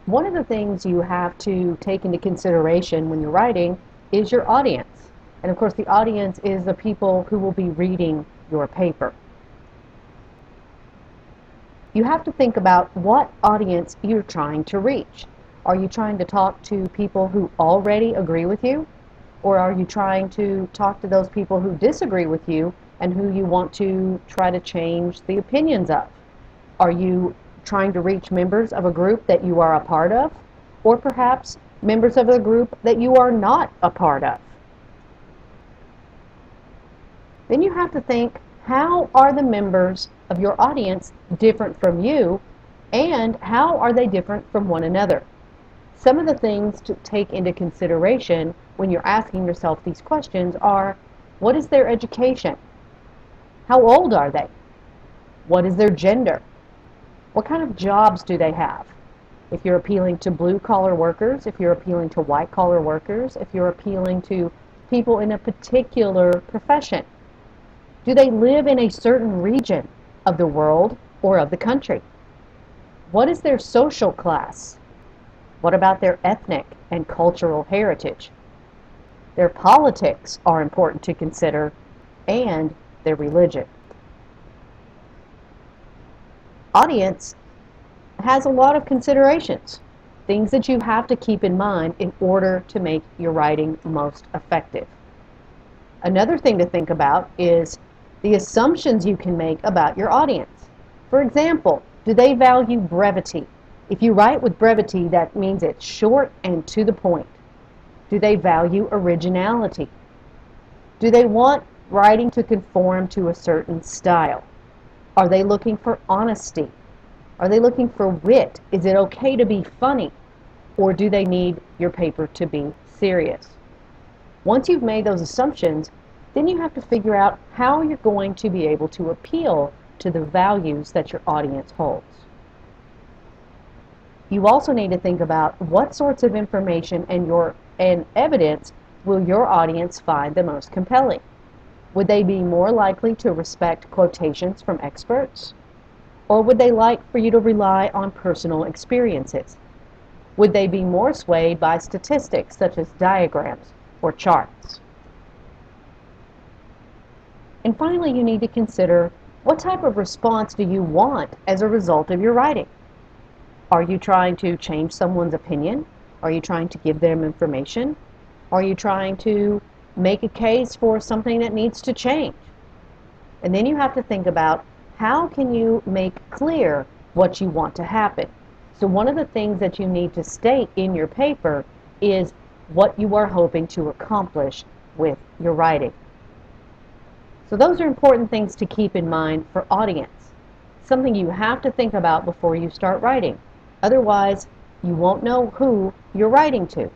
One of the things you have to take into consideration when you're writing is your audience. And of course, the audience is the people who will be reading your paper. You have to think about what audience you're trying to reach. Are you trying to talk to people who already agree with you? Or are you trying to talk to those people who disagree with you and who you want to try to change the opinions of? Are you trying to reach members of a group that you are a part of? Or perhaps members of a group that you are not a part of? Then you have to think, how are the members of your audience different from you, and how are they different from one another? Some of the things to take into consideration when you're asking yourself these questions are, what is their education? How old are they? What is their gender? What kind of jobs do they have? If you're appealing to blue-collar workers, if you're appealing to white-collar workers, if you're appealing to people in a particular profession, do they live in a certain region of the world or of the country? What is their social class? What about their ethnic and cultural heritage? Their politics are important to consider, and their religion. Audience has a lot of considerations, things that you have to keep in mind in order to make your writing most effective. Another thing to think about is the assumptions you can make about your audience. For example, do they value brevity? If you write with brevity, that means it's short and to the point. Do they value originality? Do they want writing to conform to a certain style? Are they looking for honesty? Are they looking for wit? Is it okay to be funny? Or do they need your paper to be serious? Once you've made those assumptions, then you have to figure out how you're going to be able to appeal to the values that your audience holds. You also need to think about what sorts of information and evidence will your audience find the most compelling. Would they be more likely to respect quotations from experts? Or would they like for you to rely on personal experiences? Would they be more swayed by statistics such as diagrams or charts? And finally, you need to consider, what type of response do you want as a result of your writing? Are you trying to change someone's opinion? Are you trying to give them information? Are you trying to make a case for something that needs to change? And then you have to think about, how can you make clear what you want to happen? So one of the things that you need to state in your paper is what you are hoping to accomplish with your writing. So those are important things to keep in mind for audience. Something you have to think about before you start writing. Otherwise, you won't know who you're writing to.